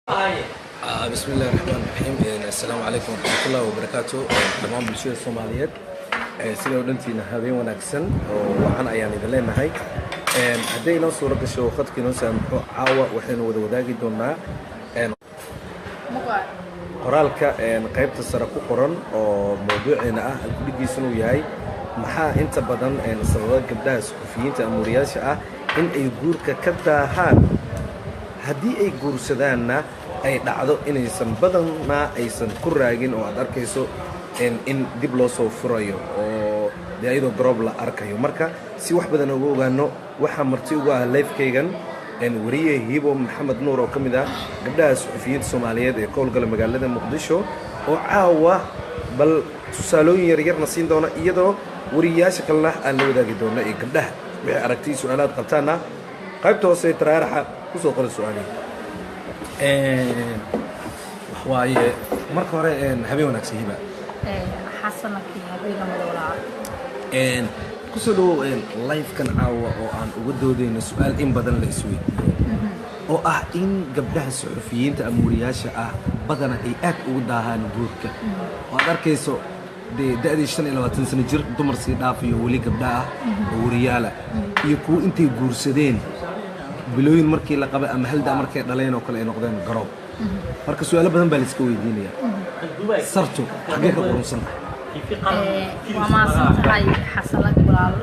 بسم الله الرحمن الرحيم السلام عليكم ورحمة الله وبركاته تمام بالشيء الصوماليات سيدو دنتينا هابين وناكسن وحنا أيان إذا لنا هاي هدينا صورة الشو خد كنا سامحو عاوة وحنا وداقي دونا qoraalka qaybta sare ku qoran oo mawduuceena ah halkudhigiisuna uu yahay maxaa inta badan sababa gabdhaha suxufiyiinta amuuriyaasha ah in ay guurka ka daahaan haddii ay guursadaanna ay dhacdo inaysan badanna aysan ku raagin oo aad arkayso in dib loo soo furayo oo dee iyadoo garoob la arkayo marka si wax badan uga ogaano waxaa marti ugu ah lifekaygan wariye hibo maxamed nuur oo ka mid ah gabdhaha suxufiyiinta Soomaaliyeed ee ka howlgala magaalada Muqdisho oo caawa bal tusaalooyin yar-yarna siin doona iyadoo wariyaasha kalena aan la wadaagi doona ee gabdhaha wixii aragtay su'aalaad qabtaana qaybta hoose taraaraxa ku soo qora su'aalaha waaye marka hore habeen wanaagsan hiba xasanaki habeen madawlaa kusoo dhawow live-kan caawa oo aan uga doodayno su'aal in badan la isweydiiyo oo ah in gabdhaha suxufiyiinta amuuriyaasha ah badana ay aad ugu daahaan guurka oo aad arkayso dee da'dii 25 sano jir dumar sii dhaafayo weli gabdha ah oo wariyaala iyo kuwo intay guursadeen bilooyin markii la qabay ama halda markay dhaleen oo kale ay noqdeen garoob marka su'aalo badan baa la iska weydiinayaa sartu xagee ka qurunsan waa maasantahay xasanad walaal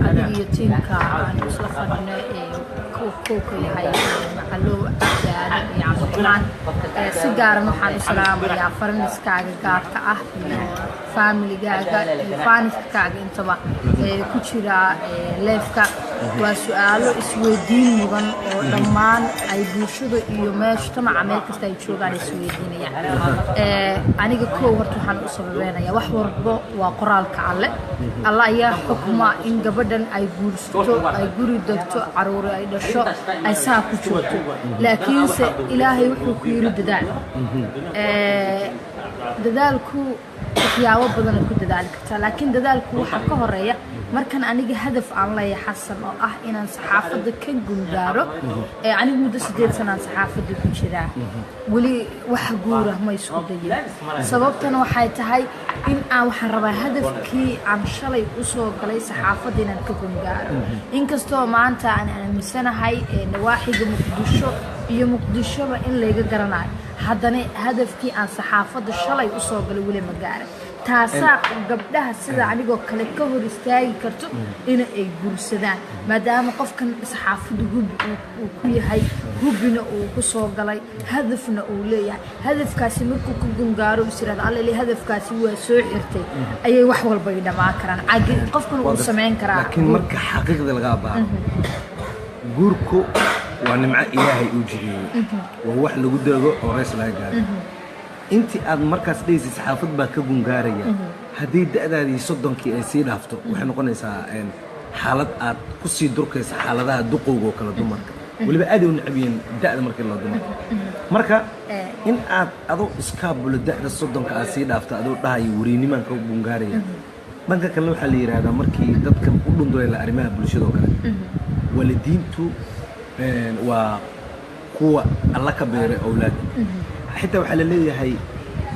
adiga tiimka aan isla fadhino kooka yahay macallow cabdaani iyo cabdiraxmaan si gaaran waxaan u salaamayaa farniskaaga gaarka ah iyo familigaaga iyo faaniskaaga intaba ku jira leefka waa su'aalo isweydiin mudan oo dhammaan ay bulshada iyo mujtamaca meel kasta ay joogaan isweydiinayaan aniga koow horta waxaan u sababeynayaa wax walba waa qoraalka alle alla ayaa xukuma in gabadhan ay guursato ay guri degto caruur ay dhasho ay saa ku joogto laakiinse ilaahay wuxuu ku yiri dadaalku waxyaabo badan ku dadaali kartaa laakiin dadaalku waxa ka horeeya markan aniga hadaf aan leeyahay xasan oo ah inaan saxaafadda ka gungaaro anigu muddo 8 sano aan saxaafadda ku jiraa wali wax guura ma isku dayin sababtana waxay tahay in aan waxaan rabaa hadafkii aan shalay u soo galay saxaafadda inaan ka gungaaro inkastoo maanta aan aaminsanahay nawaaxiga Muqdisho iyo Muqdishoba in laga garanayo haddana hadafkii aan saxaafadda shalay u soo galay wali ma gaarin taasaa gabdhaha sida anigoo kale ka hor istaagi karto in ay guursadaan maadaama qofkan saxaafaddu uu ku yahay hubina uu ku soo galay hadafna uu leeyahay hadafkaasi markuu ku gungaaro isiraad alle hadafkaasi waa soo xirtay ayay wax walba ay dhamaan karaan caadi qofkan uu sameyn karaa laakiin marka xaqiiqda laga baaro guurku waa nimco ilaahay uu jibiyey waa wax lagu daago oo rees laga gaaro intii aad markaas dhaysi saxaafad baa ka gungaaraya haddii da'daadii 30kii ay sii dhaafto waxay noqonaysaa xaalad aad ku sii durkaysa xaaladaha duqowga oo kala dumarka waliba aad u nacbiyeen da'da markii la dumarka marka in aad adoo iskaabulo da'da 30ka aad sii dhaafto adoo dhahayo wariinimaan ka gungaaraya dhanka kale waxaa la yiraahdaa markii dadka u dhundooyay arrimaha bulshada oo kale walidiintu waa kuwa alla ka beeray awlaad حتى وحلا ليه هاي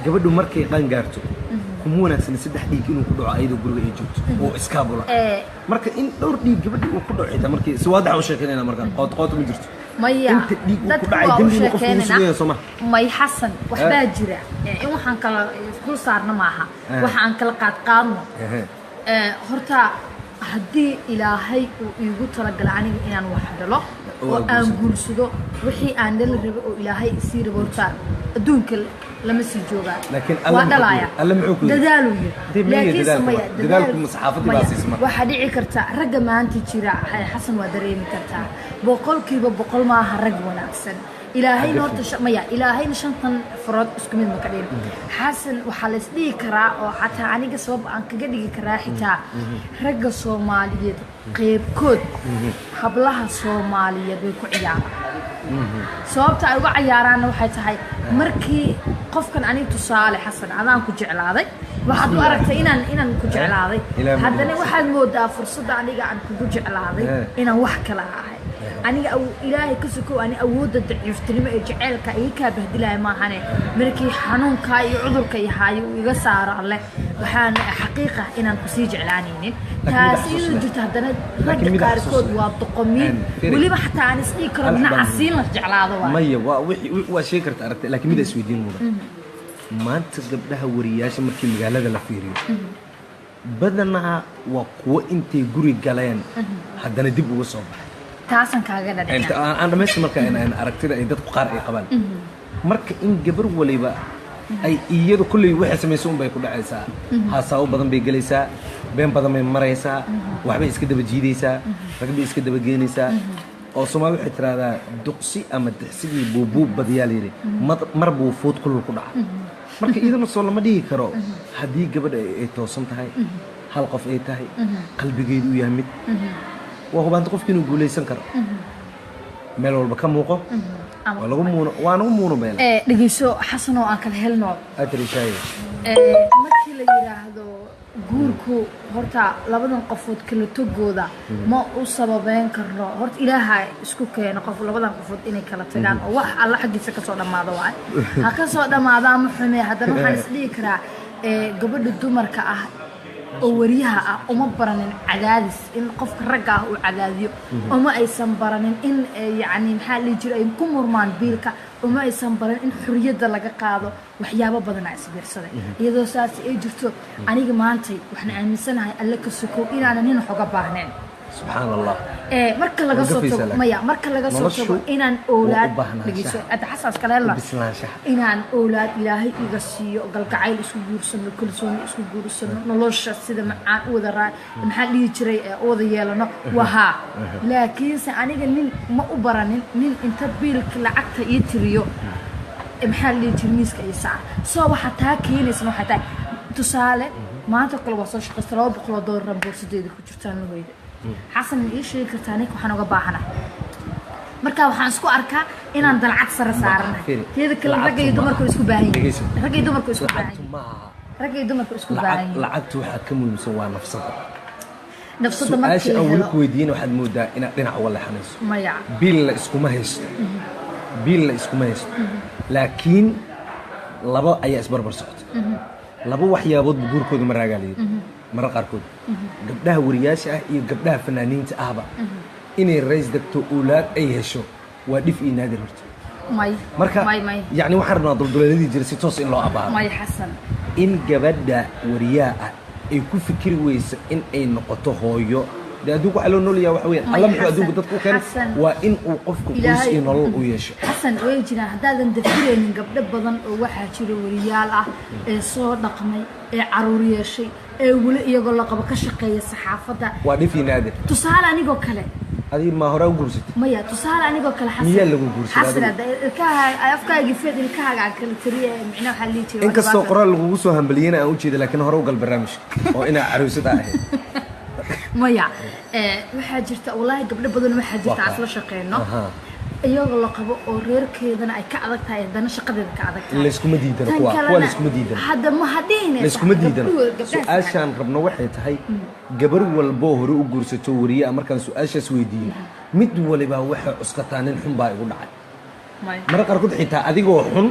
قبله مركي قنقارته كمونا سنة 3 دقيقة إنه كله عيد وقرب يجوت وإسكابولا مركي إن دور دقيقة قبله وكله عيد مركي سوادع وشكلنا مركي قاط مجرت مايا ما يحسن وحدة جرا إيه وحن كلا كل صارنا معها وحن كلا قادنا هرتا haddii ilaahay uu iigu talagalay aniga inaan wax dhalo oo aan guursado wixii aan dhali rabo oo ilaahay isii rabo horta adduunka lama sii joogaa laakiin alla muxuu ku dadaaluyo laakiin samaya dadaalku saxaafadii baa siisma waxa dhici karta ragga maanta jira xasan waa dareemi kartaa boqolkiiba boqol ma aha rag wanaagsan ilaahay horta maya ilaahay shantan farad isku mid ma ka dhigin xasan waxa la isdhigi karaa oo xataa aniga sabab aan kaga dhigi karaa xitaa ragga Soomaaliyeed qeybkood hablaha Soomaaliyeed way ku ciyaaraan sababta ay uga ciyaaraan waxay tahay markii qofkan aniga tusaale xasan adaan ku jeclaaday waxaad u aragtay inaan ku jeclaaday haddana waxaad moodaa fursadda aniga aan ku jeclaaday inaan wax kala ahay aniga ilaahay ka sokow ani awoodda daciiftinimo ee jaceylka iga kaa bahdilaya maahane markii xanuunka iyo cudurka yahayo iga saaro alle waxaan xaqiiqa inaan ku sii jeclaanaynin taas iyadoo jirta haddana ragga qaarkood waa doqomiin weliba xataa aan isdhigi karo nacasiin la jeclaado waa maya waa sheegi karta aragtay laakiin mid isweydiin mudan maanta gabdhaha wariyaasha markii magaalada la fiiriyo badanaa waa kuwo intay guri galeen haddana dib uga soo baxay taasan kaaga dhadhicin aan dhamaysta marka aan aragtida ay dadku qaar ay qabaan marka in gabar waliba ay iyadu kulley waxay samayso un bay ku dhacaysaa haasaabo badan bay gelaysaa been badan bay maraysaa waxbay iska daba jiidaysaa rag bay iska daba geenaysaa oo Soomaali waxay tiraahdaa duqsi ama dixsigii buubuub badiyaa la yidhi mar buu food kulul ku dhaca marka iyadana soo lama dhihi karo haddii gabadha ay toosan tahay hal qof ay tahay qalbigeedu u yahay mid waa hubaanta qofki inuu guulaysan karo meel walba ka muuqo waa nagu muuno meel dhegeyso xasan oo aan kala helno adrishaye markii la yiraahdo guurku horta labadan qofood kala togooda ma u sababeyn karno horta ilaahay isku keeno qof labadan qofood inay kala tagaan oo wax alla xaqiisa ka soo dhamaado waa ha ka soo dhamaadaan ma xumee haddana waxaan isdhihi karaa gabadha dumarka ah oo wariyaha ah uma baranin cadaadis in qofka ragga ah uu cadaadiyo uma aysan baranin in yacni maxaa la jiray ay ku murmaan biilka uma aysan baran in xuriyadda laga qaado waxyaabo badan ay isbiirsaday iyadoo saas ay jirto aniga maantay waxaan aaminsanahay alle ka sokow inaanan nin xoga baahnayn subxaan allah marka laga soo tago maya marka laga soo tago inaan oolaad dhageyso hadda xasaas kale la inaan oolaad ilaahay iga siiyo galgacayl isku guursano kalsooni isku guursano nolosha sida macaan u wada raa maxaa dhihi jiray wada yeelano waha laakiinse aniga nin ma u baranin nin inta biilka lacagta ii tiriyo maxaa dhihi jiray miiska iyo saar soo waxa taa keenaysa waxa taa tusaale maanta kale waa soo shaqaysta $200 boorsadeeda ku jirtaan la weyda xasan ii sheegi kartaa ninka waxaan uga baahanahay marka waxaan isku arkaa inaan dalcad sare saaranahay teeda kale ragga iyo dumarku isku baahan yihiin ragga iyo dumarku isku baahan yihiin ragga iyo dumarku isku baahan yihiin lacagtu waxa ka muhiimsan waa nafsada markii aan weli ku weydiin waxaad moodaa inaad dhinac uga leexanayso maya biil la iskuma haysto laakiin laba ayaa isbarbar socota laba waxyaabood guurkooda ma raagaaliyay marka qaarkood gabdhaha wariyaasha ah iyo gabdhaha fanaaniinta ahba inay rays degto oolaad ay hesho waa dhif iyo naadir horta marka yacni waxaan rabnaa dulduleeladii jira si toos in loo abaaro in gabadha wariyaha ah ay ku fikiri weysa in ay noqoto hooyo dee adduunku waxaa loo noolayaa waxa weeyaan alla muxuu adduunku dadku u keenay waa in uu qofku qoys iyo nolol u yeesho xasan way jiraan haddaadan dafiraynin gabdho badan oo waxaa jira wariyaal ah ee soo dhaqmay ee caruur yeeshay ee weli iyagoo la qabo ka shaqeeya saxaafadda waa dhif iyo naadir tusaale anigoo kale adiga ma hore u guursatay maya tusaale anigoo kale xasan miyaa lagu guursaday xasan afkaaga feed ilkahaaga aan kala tiriye micna waxaa lihi jiray inkastoo qoraal lagugu soo hambaliyena aan u jeeda laakiin hore u gal barnaamijka oo inaa caruusada ahayd maya waxaa jirta wallaahi gabdho badan waxaa jirta aan isla shaqeyno iyagoo la qabo oo reerkeedana ay ka adag tahay haddana shaqadeeda ka adag tahay layskuma diidana kuwa layskuma diidana hadda ma hadhiine layskuma diidana su-aashaan rabno waxay tahay gabar walboo hore u guursato wariye markaan su-aashaas weydiiyo mid waliba waxay cuskataa nin xun baa igu dhacay marka qaarkood xitaa adigoo xun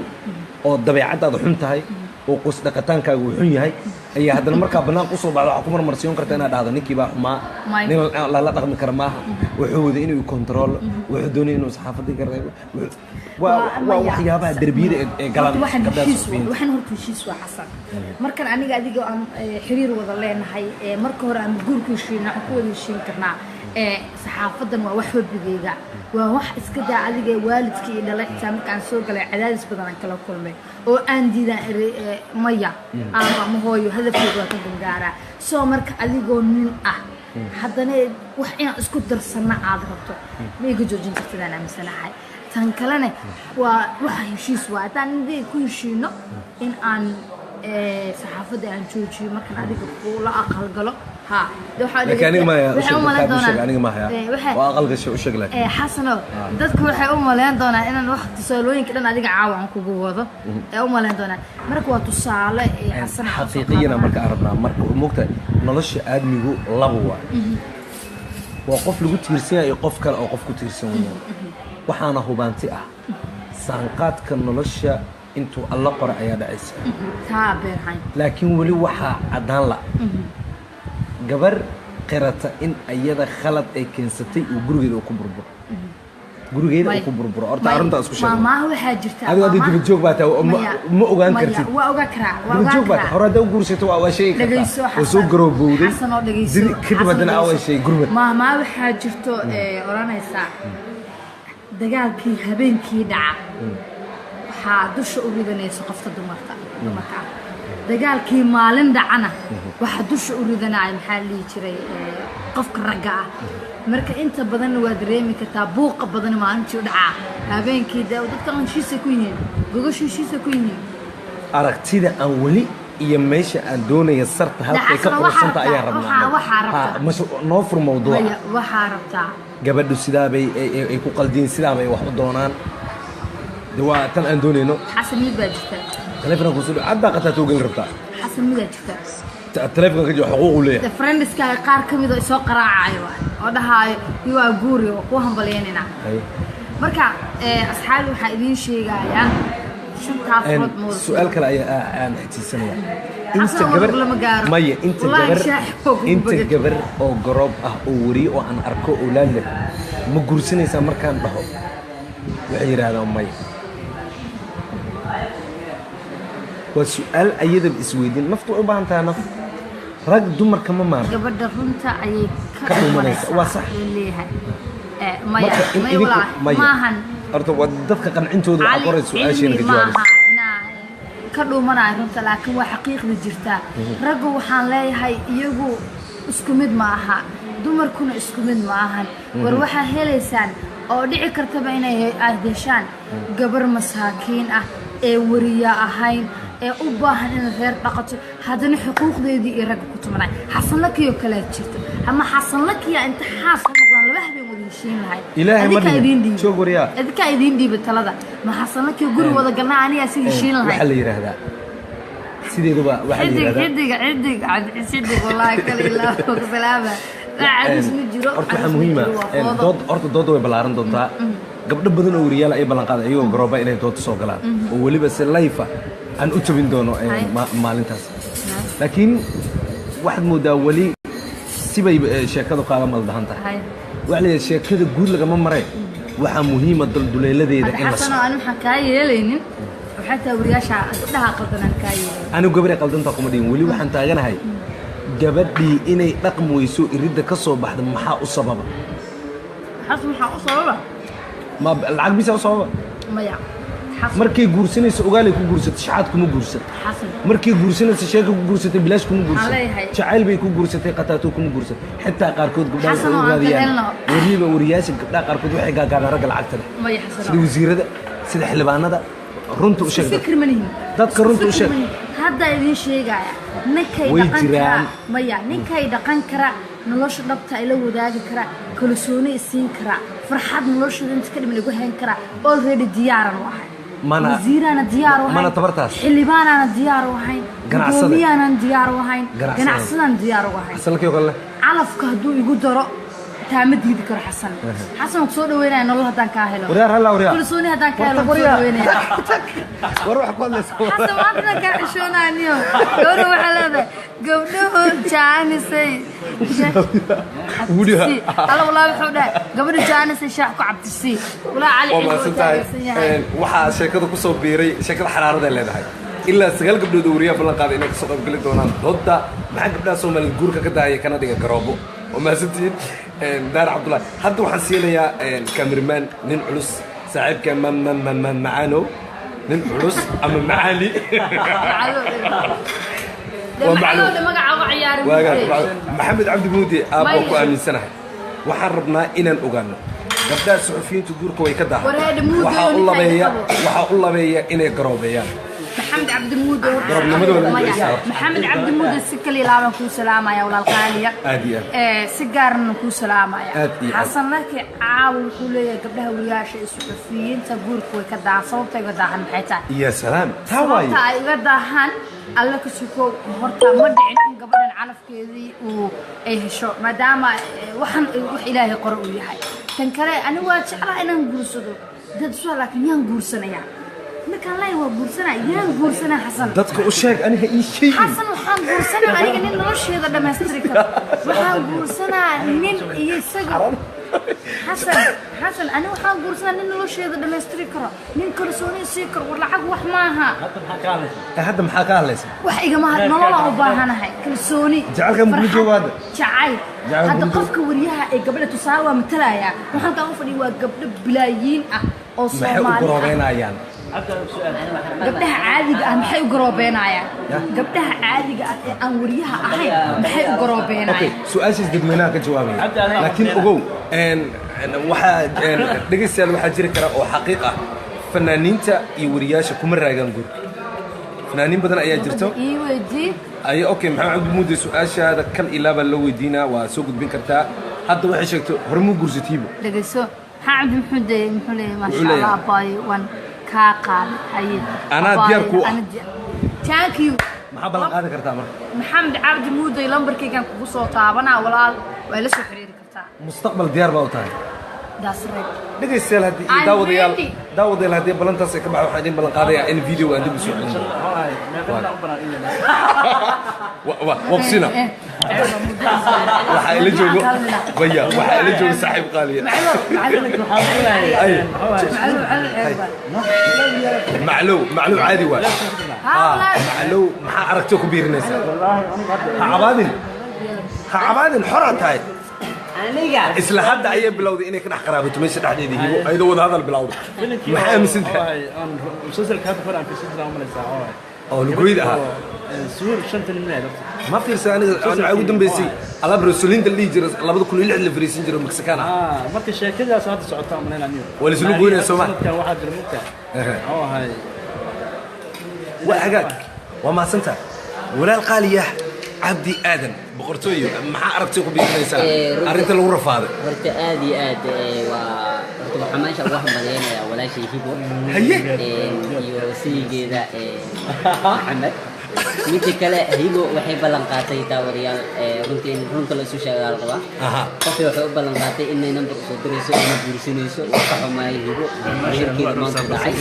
oo dabeecadaada xun tahay oo qos dhaqataankaagu uu xun yahay ayaa haddana markaa banaanka usoo baxdo waxaa ku marmarsiyon karta inaad dhahdo ninkii baa xumaa nin lala dhaqmi kara maaha wuxuu wada inuu kontaroolo wuxuu doonaya inuu saxaafadii ka reebo waa waxyaabaha derbiyada ee galan waxaan horta heshiis waa xasan markan aniga adiga aan xiriir wada leenahay marka hore aan guurku heshiina waxaan ku wada heshiin karnaa saxaafadan waa wax wabigeyga waa wax iska daa adiga waalidkii iyo dhalay xitaa markaan soo galay cadaadis badan aan kala kulmay oo aan diidaan maya ama hooyo hadafkeedu waa ka gangaaraa soo marka adigoo nin ah haddana wax inaan isku darsanna aad rabto ma iga joojin kartidaan aaminsanahay tan kalena waa waxa heshiis waa haddaan indii ku heshiino in aan saxaafadda aan joojiyo markaan adiga kula aqal galo ها لكن أنا ما أنا ما هي وأقل شيء وش لك حسنا dadku waxay u maleyn doonaan inaan wax tusaalooyinka dhan adiga caawan kugu wado ee u maleyn doonaan marka waa tusaale xasan xaqiiqiyana marka arabna marka moogta nolosha aadmigu labo waa waa qof lagu tiirsan yahay iyo qof kale oo qof ku tiirsan weeyaan waxaana hubaanti ah saanqaadka nolosha intuu alla qora ayaa dhacaysa taa beerhayn laakiin weli waxaa caddaan la gabar qirata in ayada khalad ay keensatay uu gurigeeda uu ku burburo gurigeeda uu ku burburo horta arrintaas ku sheegay maaha waxaa jirta adiga hadii dib joog baa taa ma ogaan kartid waa ogaa karaa waa dib ogaa joog baa karaa hore hadda guursato waa shay dhageyso oo soo garoobowday xasan oo dhageyso kadib haddana waa shay gurmad maaha waxaa jirto oranaysa dagaalkii habeenkii dhaca waxaa dusha u ridanaysa qofta dumarka ah dagaalkii maalin dhacana waxaa dusha u ridanaya maxaa la dhihi jiray qofka ragga ah marka inta badan waa dareemi kartaa buuqa badan maalintii u dhacaa habeenkii dadka anshiisa ku yihiin gogashiisa ku yihiin aragtida aan weli iyo meesha aan doonaya sarta halkay ka qursanta ayaa rabnaa waxaa rabtaa noo fur mawduuca waxaa rabtaa gabadhu sidaabay ay ku qaldiin sidaabay wax u doonaan waa tan aan doonayno xasan mid baa jirta telefoonka ku soo cadda qataa toogin rabtaa xasan mid baa jirta telefoonka jooga xuquuq u leeyahay friendska qaar ka mid ah soo qaraacayo oo dhahayo waa guuri oo ku hambalyeynina marka asxaabi waxa idin sheegaya shantaas wad mood su'aal kale ayaa aan xitiisanaya inta gabar maya inta gabar oo garoob ah oo wariyo oo aan arko awlaad leh ma guursanaysaa markaan dhaho waxay yiraahdaan maya waa su'aal ayadaba isweydiin naftu u baahan tahay naf rag dumarka ma maarka gabadha runta ayay ka dhumanaysa waa sax leeyahay maahan horta waa dadka qancintooda waxaa qoray su-aasheena ka jawaabaysa ka dhumanaya runta laakiin waa xaqiiqda jirtaa raggu waxaan leeyahay iyagu isku mid ma aha dumarkuna isku mid ma ahan war waxaa helaysaan oo dhici kartaba inay ahdeshaan gabar masaakiin ah ee wariya ahayn ee u baahan in reer dhaqato haddana xuquuqdeedii iyo ragga ku tumanay xasan lakiyo kale jirta ama xasan lakiya inta xaas noqdaan laba habeen wada heshiin lahayd ilaahay ma dhihin joog wariyaa adka idin dhiiba talada ma xasan lakiyo guri wada galnaa aniga si heshiin lahayd waxa la yiraahdaa sideeduba waxa la yiraahdaa xidig wallahi kale ilaa og salaama عادس مجرو horta muhiima horta dood way balaaran doontaa gabdho badan oo wariyaal ay ballan qaaday ayagoo garooba inay dood soo galaan oo waliba si live aan u tabin doono maalintaas laakiin waxaad moodaa wali sibay sheekadu qaadan maldahan tahay waxa la sheekada guud lagama maray waxa muhiima duleeladeeda in la soo aan waxa ka yeelaynin waxa taa wariyaasha dhaha qaldan ka yeelay anigu gabar qaldanta kuma dhiin wali waxaan taaganahay gabadhii inay dhaqm weyso iridda ka soo baxda maxaa u sababa maxaa u sababa ma lacag bisa u sababa maya markay guursanayso ogaalay ku guursato shaxaad kuma guursato markay guursanayso sheeka ku guursato bilaash kuma guursato jacayl bay ku guursatay qataato kuma guursato xitaa qaarkood gabdhaha ay ogaadiyaan wariyaasha gabdhaha qaarkood waxay gaagaabaan ragga lacagta leh sida wasiirada sida xildhibaanada runta u sheegay dadka runta u sheegay hadda idin sheegaya ninkay dhaqan kara maya ninkay dhaqan kara nolosha dhabta ay la wadaagi kara kalsooni isiin kara farxad nolosha inta ka dhiman ugu hayn kara already diyaaran u ahay wasiirana diyaar u ahay mana tabartaas xildhibaanana diyaar u ahay guddoomiyana diyaar u ahay ganacsadan diyaar u ahay asalkii kale calafka hadduu igu daro taama diidi karo xasan xasan ku soo dhaweynaa nolol haddaan ka helo wariyaar halla wariyaar kalsooni haddaan ka helo soo dhaweynaa war wax ku hadlayso xasan waadna ka xishoonaaniyo gabadha waxaa leedahay gabdhahu jaanisay alla walaa wuxuu dhahay gabadha jaanisay shaax ku cabdisii walaa cali waxaa sheekada ku soo biiray sheekada xaraarada leedahay ilaa 9 gabdhood oo wariyaha ballan qaaday inay ka soo qayb gali doonaan doodda maxaa gabdhaha Soomaaliyeed guurka ka daayay kana dhiga garoobo وما سنتين دار عبد الله حد وحسينا يا كاميرمان نين علوس صاحب كان معانو نين علوس أما معالي محمد عبد المودي أبوكو أمين سنة وحربنا إن الأوغانو قبل الصحفيين تقول كوي كده وحا الله بيا إن قروبيان محمد عبد المود ضربنا محمد عبد المود سكلي لا كو سلام يا ولا القاليه ادي سيجارنا كو سلام يا أدي. حسن لك عاو كليه قبلها وياش الصحفيين تقولك way ka daa sababtay ga daahan maxay tahay يا سلام تاواي sababta ay ga daahan alla ka suko horta ma dhicin in gabadhan calafkeedii uu ay hesho maadaama waxan wax ilaahay qor u yahay tan kale anigu waa jeclaa inaan guursado dad soo laakiin yaan guursanaya markaan lay waa guursanaa yaan guursanaa xasan dadka u sheeg aniga ii sheeg حسن وحان قرصنا أنا قلنا نرشيد دمستريكا وحان قرصنا نين يسقط حسن أنا وحان قرصنا نين نرشيد دمستريكا نين كرسوني سيكر ولا عق وح معها هذا محاكاه ليس وحيقة ما هاد نلا وباهنا هاي كرسوني جعلك من جواد جعل هذا قفك وريها قبل تساوى مثلايا وحان قفني وقبل بلايين أو صومالي gabdhaha caadiga ah maxay u garoobeenayaan gabdhaha caadiga ah ee aan wariyaha ahayn maxay u garoobeenayaan su'aashaas dadweynaha ka jawaabaya laakiin ogow waxaa dhegeystayaal waxaa jiri kara oo xaqiiq ah fanaaniinta iyo wariyaasha kuma raagaan guurka fanaaniin badan ayaa jirto ii weydii ay okay maxamed cabdi muude su'aashaada kal ilaaba la weydiinaa waa soo gudbin kartaa hadda waxay sheegto hormuu guursatiibo dhegeyso maxamed muxuu leeyahay maasha Allah baay wan كاقال هاي أنا دياركو thank you maxaa balan qaadi kartaa marka maxamed cabdi muuday lambarkaygan kugu soo taabanaa walaal way la soo xiriiri kartaa mustaqbal diyaar baa u tahay that's right dhegeystayaal haddii daawadayaal haddii balantaas ay ka baxdo waxaan idin balan qaadayaa in video aan dib u soo celin waqsina waxaa ila joogo baya waxaa ila joogo saaxiib qaaliya maclow caadi waay maclow maxaa aragtoo ku biirinaysaa ha cabaadin xoraa tahay isla hadda ayay bilowday inay ka dhex qaraabato meesha dhexdeedii hibo ayadoo wada hadal bilowda maxaa aaminsan tahay oo lugoyda ahaa ma fiirsa aniga ugu dambeysay alaab rasuulinta la dhihi jira 2006 la fariisin jiro mexican ah marka sheekadaas hadda socota amaleynaayo wala islu goynaa Soomaali waxaa jira mugta oo ahay waa hagaag waa maasanta walaal qaaliya cabdi aadan boqortooyo maxaa aragtay ku biirinaysaa arrinta lagu rafaaday horta aad iyo aad waa horta waxaa meesha ugu hambaleynayaa walaashay hibo haye iyo saygeeda maxamed midda kale hibo waxay ballan qaatay daawadayaal runtii in runta la isu sheegaa la qabaa qofkii waxay u ballan qaatay inay nambar usoo dirayso inay guursanayso wax ka xumaayay hibo shirkeeda maanta dhacay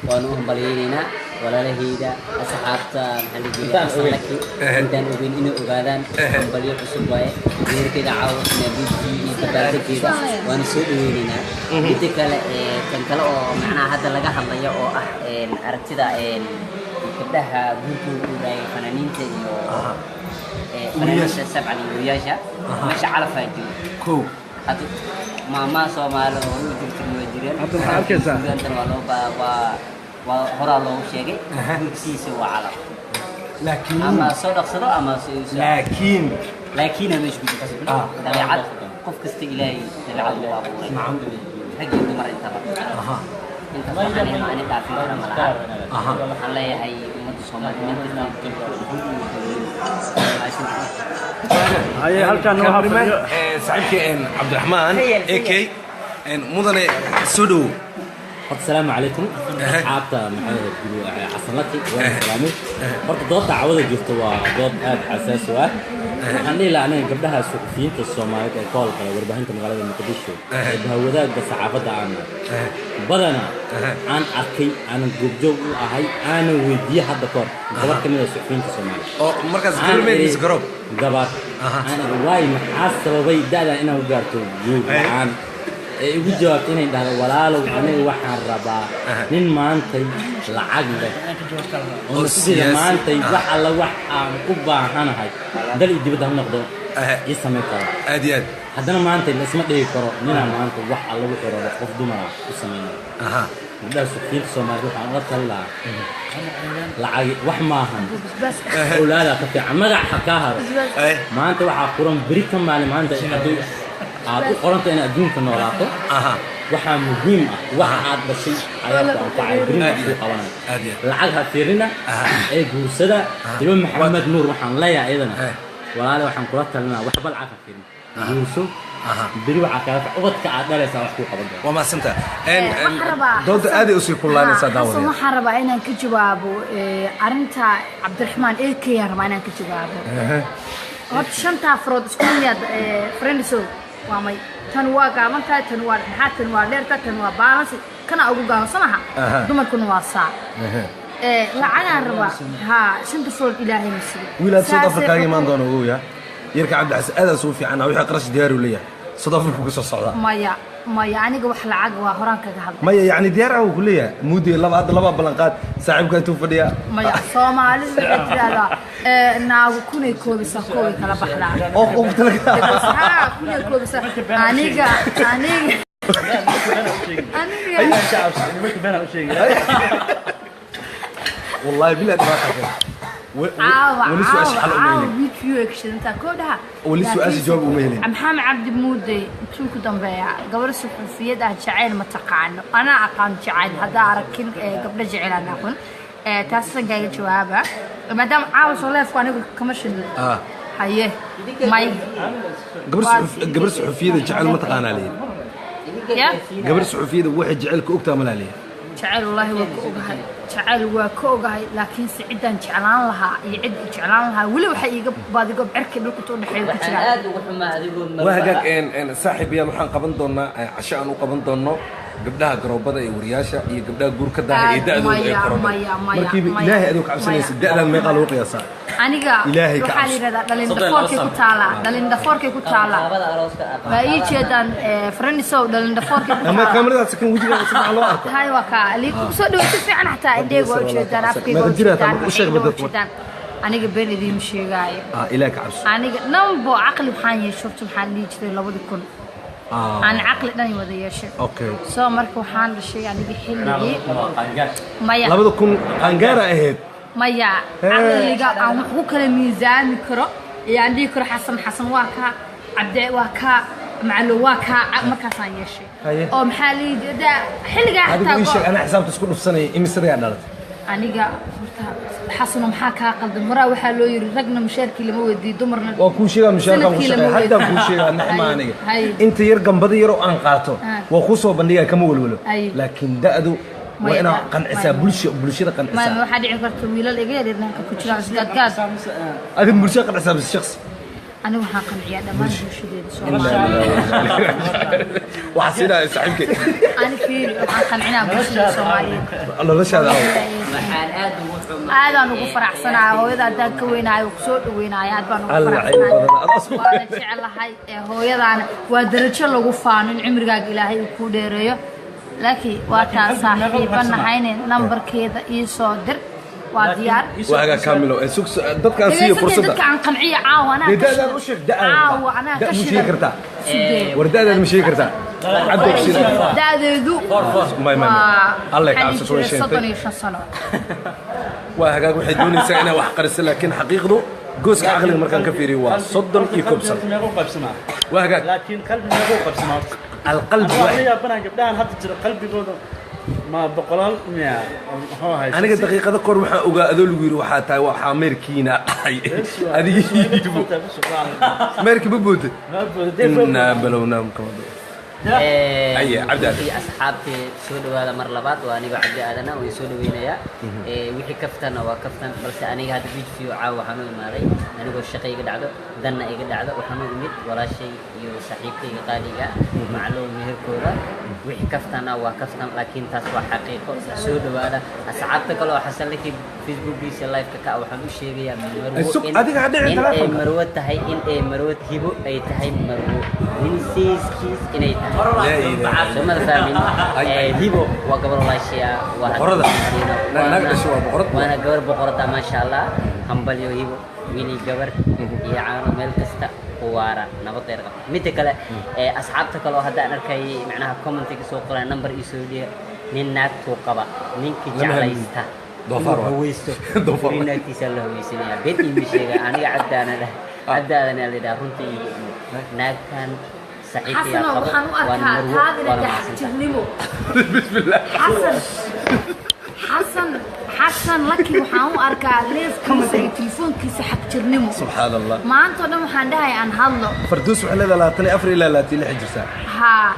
waanu u hambaleynaynaa walaalahayda asxaabta maxaa la jiray asalaki intaan ogeyn inay ogaadaan hambalyo cusub waaye geerkeeda caawa naabidkii iyo badaalkeeda waana soo dhaweynaynaa midda kale kan kale oo macnaha hadda laga hadlayo oo ah aragtida gabdhaha guurkooda u raayay fanaaniinta iyo fanaaniinta sabcan iyo wariyaasha meesha calafaa jiro kow hadda maamaa Soomaali oo u jirtay waa jireen hadda maxaa arkaysaa waa loo waa horaa loogu sheegay guurkiisa waa calaf laakiin ama soo dhaqsado ama laakiin laakiin meesha ku jirta dabeecad qof kasta ilaahay dabeecad waa abuuray rag iyo dumar intaba inta waxaan ani dhaafin kara malaha waxaan leeyahay ummadda Soomaaliyeed هاي halkan waxa fadhiyo saaxiibkeen Cabdiraxmaan AK mudane soo dhaw السلام عليكم عابتا محمد بن حسن لكي وسلامي horta doodda cawada jirto waa dood aad xasaas u ah waxaan leeyahay aniga gabdhaha suxufiyiinta Soomaaliyeed ee kool kale warbaahinta magaalada Muqdisho ee wadaagga saxaafadda badana aan arkay aan goobjoog u ahay aan weydiiyay hadda kor gabar kamid ah suxufiyiinta Soomaaliyeed oo markaas galmeedis garoob gabar aan waay maxaa sababay da'da inaan gaarto guud aan ugu jawaabtay inay dhahdo walaalow aniga waxaan rabaa nin maantay lacag leh oo sida maantay wax alla wax aan u baahanahay dal dibadda noqdo ii sameey karo aad iyo aad haddana maantay la isma dhigi karo ninaan maanta wax alla u xiro qof dumar u sameeyo gabdhaha suxufiyiinta Soomaaliyeed waxaan uga talaa lacag wax maahan awlaada ka fiican magaca ka haro maanta waxaa quran beri ka maalin maanta hadduu aad u qoranta in adduunka noolaato waxaa muhiim ah waxa aad dhashay ayaa ku anfacay berina ku qabanaya aad iyo lacag ha fiirina ee guursada iyo maxamed nuur waxaan leeyahay iyadana walaalo waxaan kula talinaa waxba lacag ha fiirina guurso beri waxaa kala ubadka aad dhalaysaa wax ku qaban doona waa maasanta dooda aad ay usii kullaanaysaa daawada waxaan rabaa inaan ka jawaabo arinta cabdiraxmaan eelkayaan rabaa inaan ka jawaabo horta shanta afrood isku miyaad friendso waa may tan waa gaaban tahay tan waa dhexaad tan waa dheerta tan waa balance kana ugu gaaban samaha dumarkuna waa saa lacagaan rabaa ها شنت فوق إلهي مسلم wiil South Africa imaan doono oo yaa yarka Cabdi Xasan aad soo fiican wixii qarash diyaar u leeyahay South Africa ku soo socda maya aniga wax lacag waa horaan kaga hadlay maya yani diyaar ah ku leeyahay muddo laba balan qaad saaxiibka intuu fadhiya maya Soomaalidu waxay tiraahdaa naagu kunay koobisa koobi kala baxdaa oo talaga kunay koobisa aniga والله بلا دراك ولي سؤال حل أميلي فيديو اكشن انت كودها ولي سؤال جواب أميلي محمد عبد المودي انتو كدن بيا قبل الصحفية ده جعل ما تقعنه انا اقان جعل هذا اركن قبل جعل انا اكون تاسفن جاي جوابه مادام عاوز والله فاني كمشن هايه ماي قبل الصحفية جعل ما تقان عليه يا قبل الصحفية واحد جعلك أكتر من عليه جعل والله وكوجهاي جعل وكوجهاي لكن سعيدان جعلان لها يعد جعلان لها ولا وحي يجب بعد يجب عرك بالكتور نحيل كتير وهجاك إن صاحب يا محن قبض دونا عشان وقبض دونا قبلها قرابة ورياشة قبلها جور كده يدعو مركب إلهي أدوك عبسني سدّأ ما قالوا قياسا إلهي كعبس دلين دفورك كتالا دلين دفورك كتالا فأي شيء دان فرني سو دلين دفورك كتالا أما كاميرا سكن وجهك سمع الله هاي وكا اللي كسر دوت عن حتى إديك وجه دان أفكي وجه دان أنا جبني ذي مشي جاي إلهي كعبس أنا نمبو عقل بحاني شفت محلي كذا لو بدي كون أنا عقل داني وذي شيء أوكي سو مركو حان الشيء يعني بيحل مايا لا بدو كون قنجارة إهد مايا عقل اللي قال أنا هو كل ميزان كرو يعني كرو حسن واكا عبد واكا معلو واكا مركز عن شيء أو محلي ده حل قاعد هذا أنا حسابت تسكن في سنة إمسري على أنا قا حسن محاكا قلد مرة وحلو يرجعنا مشاركة اللي مودي دمرنا وكل شيء مشاركة حتى كل شيء نحما أنا أنت يرجع بديرو أنقاطه وخصوصا بندية كمول ولو لكن ده أدو وأنا قنعسا بلشة قنعسا ما حد يعرف تويل الإجيال إنك كنت جالس قاد هذه بلشة قنعسا بالشخص أنا وحاقن عيادة ما نشوف وحسينا صاحبك أنا في وحاقن عنا بلشة سومالية الله ليش هذا هذا أنا بفرح صنع وإذا دان كويناي وكسود ويناي هذا أنا بفرح صنع وأنا شعر هاي هو إذا أنا ودرتش الله غفان العمر قاق إلهي وكوديريو لكن وقتها صاحبنا هاي نمبر كذا يصدر وديار وهذا كامله سوق ضد كان سيه فرصه ضد كان قنعيه عاو انا ده وش عاو انا مش كرتا ورداد مش كرتا عبد بشير دادو ما الله يعافيك شوي شيء صدني شسنه وهذا waxay doonaysaa inay wax qariso laakiin xaqiiqdu gooska aqliga markaan ka fiiriyo waa soddon iyo kobsan وهذا لكن قلبي ما هو قبسنا القلب يا بنا قبلها حتى ترى قلبي جوده ما بقولان يا هو هاي أنا قد دقيقة ذكر وحنا أقول لك وحتى وحامر كينا هذه ميرك ببود بلونا أي عبد في أصحابي سود ولا مرلبات وأنا بعد أنا ويسود وينيا وحي كفتنا وكفتنا بس أنا هذا فيديو عاو حنو ماري أنا قول شقي قد عدو دنا قد عدو وحنو ميت ولا شيء يصحيبتي قاليجا معلوم مهر كورة وحي كفتنا وكفتنا لكن تسوى حقيقة سود ولا أصحابك لو حصل لك فيسبوك بيس لايف كا وحنو شيء يا إن مروت تهي إن مروت هيبو أي تهي مروت من سيس كيس إن أي ثم فاهمين هيبو وقبل الله شيء بقرة وأنا قبر بقرة ما شاء الله همبليو هيبو ويني قبر يعانو ميل كستا وارا نبطير متى كلا أصحابتك لو هذا أنا كي معناها كومنتي سوق لا نمبر يسودي من نات توقبا من كي جعليستا ضفر هويستو ضفر من نات يسلو ويسنيا بيتي مشيغا أنا عدانا اللي ده رنتي ناكان saxiibkii حسن qabo waxaan u waan arkaa marwo taadina waan daxtirnimo بسم الله حسن لكي waxaan u arkaa leefkiisa iyo telefoonkiisa xagjirnimo سبحان الله maanta oo dhan waxaan dhahay aan hadlo فردوس وحنا لا تني أفري لا لا تيلي حجرسا ها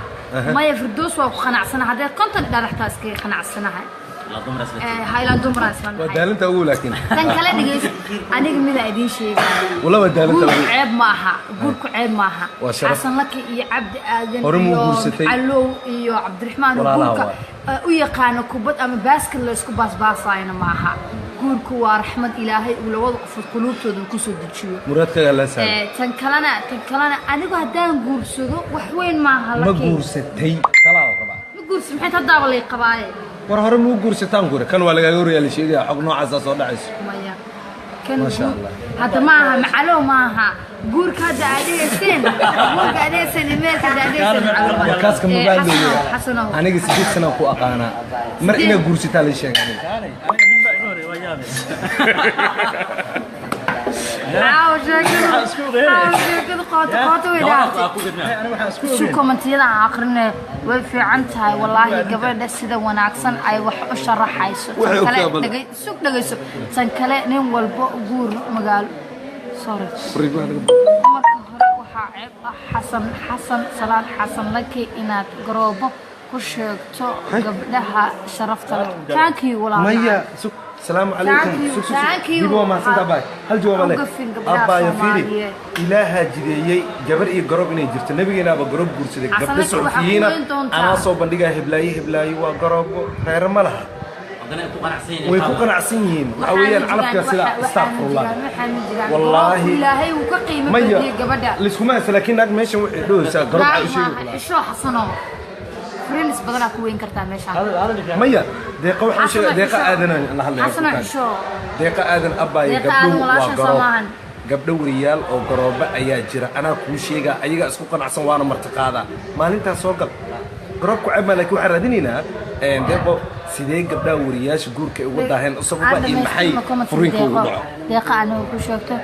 maya firdoos waa ku qanacsanahay hadday konton dhalaxtaa iskaga qanacsanahay la dumar asla haylaan dumar islan ودال أنت أقول لكن tan kale dhigayso aniga mida idiin sheegay والله ودال أنت guurku أقول ceeb ma aha guurku ceeb ma aha Waa sharaf. xasan laki iyo cabdi aadan Hore muu iyo guursatay? calow iyo cabdiraxmaan oo Walaalaha guurka waay. u yaqaano kubad ama baaskil la isku baasbaasayna ma aha guurku waa raxmad ilaahay uu labada qofood quluubtooda ku soo dejiyo مرادك لا سال tan kalena anigu haddaan guursado wax weyn maaha ما laki قورستي طلع طبعا ma guursi maxay haddaaba lay qabaaye ورا مو قورستان قورة كان ولا قوري اللي شيء حق نوع أساس ولا عيش maya kan ما شاء الله. hadda maaha macalo maaha guurka hadda adeegseen guurka adeegsan imeelka hadda adeegsan كاس كم موبايل دولي xasano أنا قصدي سنة سنة كو أقانا مر إنا قورستان اللي شيء caaw sheekada qooto way dhaartay su kommentiyada aan aqrinay way fiican tahay wallaahi gabadha sida wanaagsan ay wax u sharaxayso Waxay tan kale u kala sug dhagayso tan kale nin walba guur magaalo sorry marka hore waxaa ceeb ah xasan salaad xasan laki inaad garoobo ku sheegto gabdhaha sharafta leh taankii walaal ميا سك السلام عليكم سك سك ديبوا ما سنت أباي هل جواب عليك أباي فيري إلها جديي جبر إيه قرب إني جرت النبي أنا بقرب قرصة قبل سعوديين أنا صوب بندقة هبلاي وقرب خير ملها hadana ku qanacsan ويكون قناعسين وحويا على كسلا استغفر الله والله. ilaahay uu ka qiimo ميا badiyay gabadha لسكما لكن ناك ماشي دوسا قرب على شيء isho xasano friends badan ku weyn kartaa meeshaan ميا دقيقة وحنا شيء دقيقة آذن الله الله xasano isho دقيقة آذن أباي Deeqa aadan walaasha Soomahan. gabdho wariyaal oo garooba ayaa jira anaa kuu sheega ayaga isku qanacsan waana martiqaada maalintaas soo gal garoobku ceeb ma laakiin waxaan raadinaynaa deeqo sidee gabdhaha wariyaasha guurka ay ugu daaheen sababa iyo maxay furiinka ugu dhaco deeqa anigu ku sheegto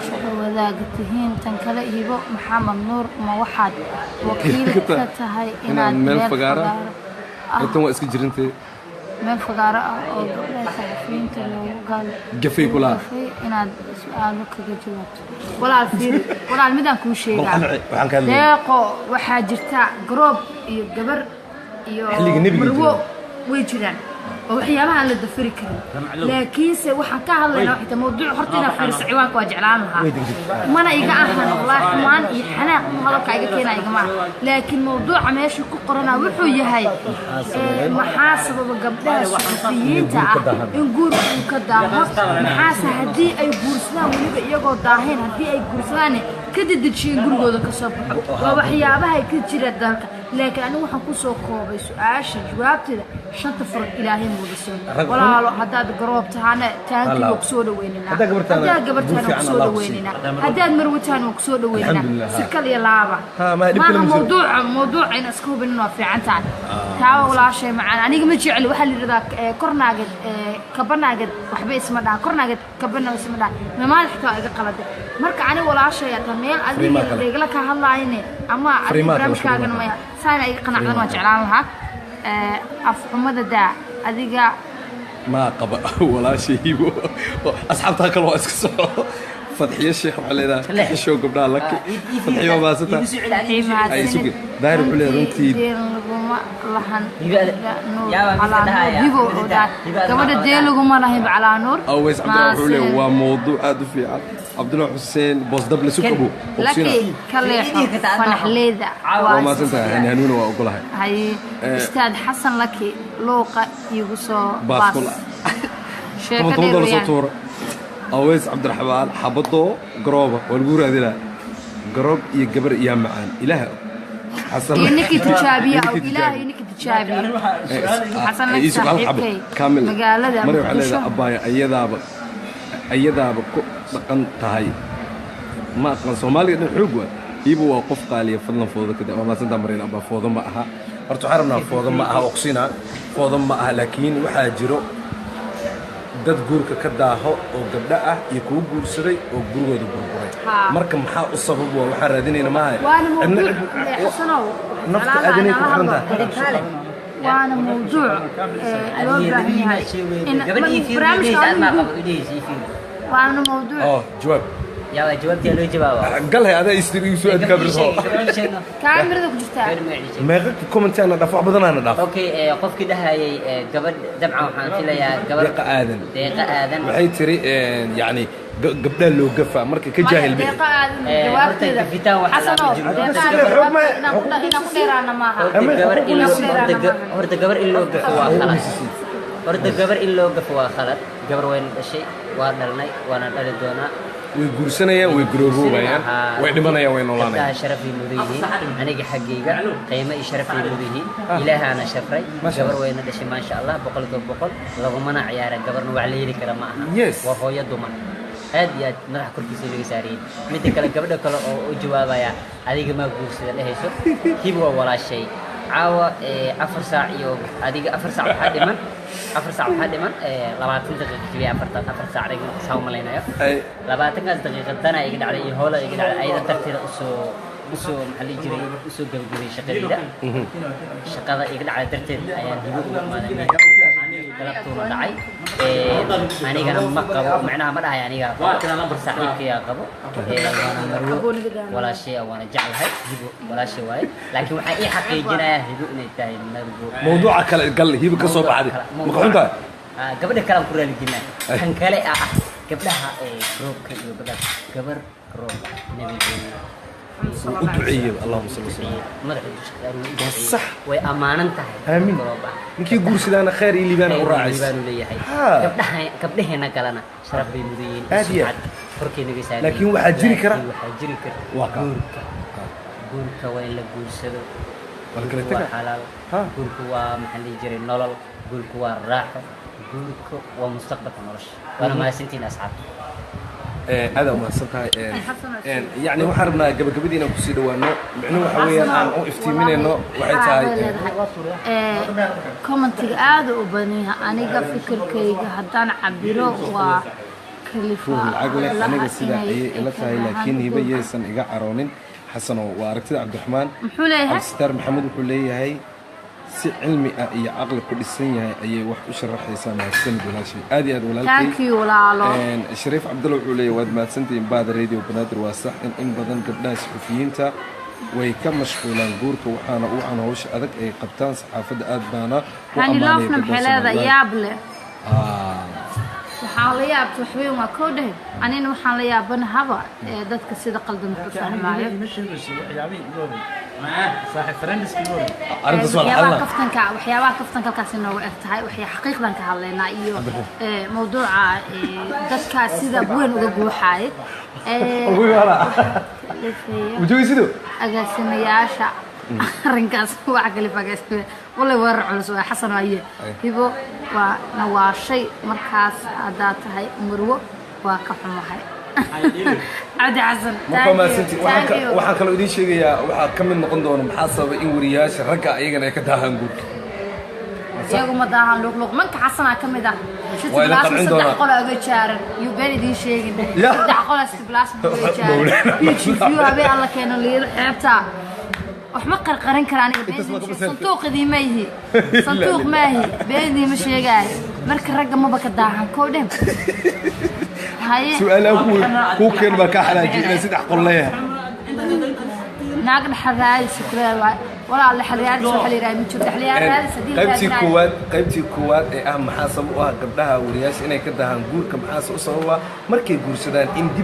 shaqo wadaaga tihiin tan kale hibo maxamed nuur ma waxaad wakiil ka tahay inaad meel fagaara intan waa iska jirintay meel fagaaro ah oo gabdhaha saxafiyiinta loogu gaalo Gafay kula. inaad su'aalo kaga jawaabto walaal midaan kuu sheegaa waxaan ka hadlayaa deeqo waxaa jirta garoob iyo gabar iyo Xilliga nebiga marwo jiray. way jiraan oo waxyaabaha aan la dafiri karin laakiinse waxaan ka hadlaynaa xitaa mawduuc horta inaan fiiriso ciwaanka waa jeclaan lahaa mana iga ahan wallaahi xumaan iyo xanaaq hadalka iga keenaa igama aha laakiin mawduuca meesha ku qorana wuxuu yahay maxaa sababa gabdhaha suxufiyiinta ah in guurka uu ka daaho maxaase haddii ay guursadaan weliba iyagoo daaheen haddii ay guursadaan ka dedejiyeen gurigooda ka soo baxo waa waxyaabaha ka jira dalka laakiin anigu waxaan ku soo koobay su-aasha jawaabteeda shanta furan ilaahay muudaseen walaalo haddaad garoob tahaana taankii waa kusoo dhaweyninaa haddaad gabartaana waa kusoo dhaweyninaa haddaad marwataana waa kusoo dhaweyninaa si kal iyo laaba maaha mawduuca in iska hubinin waa fiican tahay taawa walaashay macaan aniga ma jecli waxaa la yidhahdaa kornaagad kabanaagad waxba isma dhaha kornaagad kabana isma dhaha mamaada xitaa waa iga qalade marka aniga walaashay hadda meel adiga degla ka hadlaayne ama adiga barnaamijkaagana maya saana iga qanacdan waan jeclaan lahaa afxumada daa adiga ما قبل ولا شيء أصحابها كانوا اسكسوا فتحية الشيخ وحلينا شو قبلها لك فتحية ما ستا أي سوق داير وحلي رنتي gabadha dee laguma lahayn calaa nuur أويس عبد الله وحلي هو موضوع أدفي عبد الله حسين بوس دبل سوق أبو لكن كليحة فنحليدة وما سنتا يعني هنونا وأقولها هاي استاذ حسن لكي لوقا يوسو باس كلها شيخ تفضل صوتور أويس عبد الرحمن حبطه قروبة والجورة ذي لا قروب يقبر يا معان إله حسن إنك تجابية أو إله إنك تجابية حسن لك صاحبك كامل مقالة مريم عليها أبايا أيذا بقن تهاي ما قن سومالي نحوجه يبوا وقف قالي فضلا فوضى كده وما سنت مرينا أبا فوضى معها أرتو حرمنا فوضى معها أقصينا فوضى معها لكن وحاجرو dad guurka ka daaho oo gabdha ah iyo kuwa guursaday oo gurigooda burburay marka maxaa u sabab waa waxaan raadinayna maahay وانا موضوع حسنو نفط أدنى كحرنتها. وانا موضوع لو باهي ان برامج وانا موضوع جواب يا جوابتي لو جواب قال هي هذا يستري سؤال قبل كاميرا كجتا ما قلت كومنت انا دفع بدن انا دافع اوكي قف كده هاي قبل دمعه waxaan filayaa gabar deeqa aadan waxay tiri yani gabdhaha loo gafaa marka ka jaahil bixi deeqa aadan jawaabteeda fitaan waxa la horta gabar in loo gafo waa khalad horta gabar in loo gafo waa khalad gabar weyn dhashay waa dhalnay waana dhali doonaa way guursanayaan way garoobayaan way dhimanayaan way noolaanayaan sharaf iyo mudiyiin aniga xaqiiqa qiimo iyo sharaf iyo mudiyiin ilaahana shafray gabar weyna dhashay ma sha Allah boqol lagu mana ciyaara gabarna wax la yiri kara ma aha waa hooyo dumar aad iyo aad madax korkiisa laga saareen mid kale gabadha kale oo u jawaabaya adiga ma guursada dhahayso kib waa walaashay caawa 4 saac iyo adiga 4 saac waxa dhiman 4 saac waxa dhiman 20 daqiiqo kaliya 4 saac ayaan soo maleynayo 20 daqiiqo tana iga dhacday iyo hoola iga dhacday ayada tartiida usoo maxalli jiray usoo gabagabay shaqadida shaqada iga dhacday darteed ayaan dib ugu maaday galabtuna dhacay anigana ma qabo macnaha ma dhahay aniga lambar saaxiibkaya qabo waana marwo walaashay waana jeclahay hibo walaashay waaye laakiin waxa ii xaqiijinayaa hibo inay tahay marwo mawduuca kale gal hibo ka soo baxday ma xunta gabadha kale ku raaligina kan kale gabdhaha roobka iyo gabar roobka nabigeena ودعية اللهم صل وسلم صح وأمانة آمين نكي يقول سيدنا خير اللي بنا وراعي كبدهنا كلنا شرف بمدين لكن واحد جري كرا واقع قولك وين لقول سدو قولك حلال قولك ومحلي جري نلل قولك والراحة قولك ومستقبل نرش وأنا ما سنتين أسعد هذا ما صدقها يعني وحرنا قبل دينا كسيد وانه معناه حويا عن افتيمين انه وحيتها كومنت عاد وبنيها انا فكر كي هدان عبيرو وكلفه العقل انا سيده اي لا تاهي لكن هبه يسن iga caroonin xasan oo aragtida Cabdiraxmaan Abstar Maxamed wuxuu leeyahay si cilmi ah iyo aqal ku dhisan yahay ayay wax u sharaxaysaa mahadsan walaashay aad iyo aad walaalkay thank you walaalo Shariif Cabdulla wuxuu leeyahay waad mahadsantiin baad radio banaadir waa sax in badan gabdhaha suxufiyiinta way ka mashquulaan guurka waxaana u aan hawsha adag ay qabtaan saxaafadda aad baana u amaanay xeelada yaable waxaan la yaabto waxweyn waa koo dhahay anina waxaan la yaabanahay dadka sida qaldan ku fahmaayo صاحب فرندس كيلو أنت سؤال حلا waxyaabaha kaftanka halkaas inoogu eg tahay waxay xaqiiqdan ka hadlaynaa iyo mawduuca dadka sida weyn uga guuxaay وجويسيدو agaasimayaasha arrinkaas wax kale fagaasay wala war culus waa xasan waaye hibo waa nawaashay markaas hadaa tahay marwo waa ka xumahay عادي عزم marka ma sinti waxaan kale idin sheegayaa waxa ka mid noqon doona maxaa sababay in wariyaasha ragga ayagana ay ka daahan guurka iyagu ma daahan luqluq manka xasana ka mid ah saddex qol aga jaaran iyo been idin sheegin saddex qol istiblaas uga jaaran biyo habe alla keeno leeyo xeebta wax ma qarqarin karaan sanduuq qadiimayhi sanduuq maahi been ma sheegay marka ragga ma baka daahan koodhem سؤال أقول كوكين بكحلة جينا سيد حق الله ناقد حراري شكرا ولا الله حراري شو حلي راي متشوف حراري سديد قيبتي كواد أهم حاسب وها قبلها ورياش إنك كده هنقول كم حاسب أصلا مركي جورسدان إن دي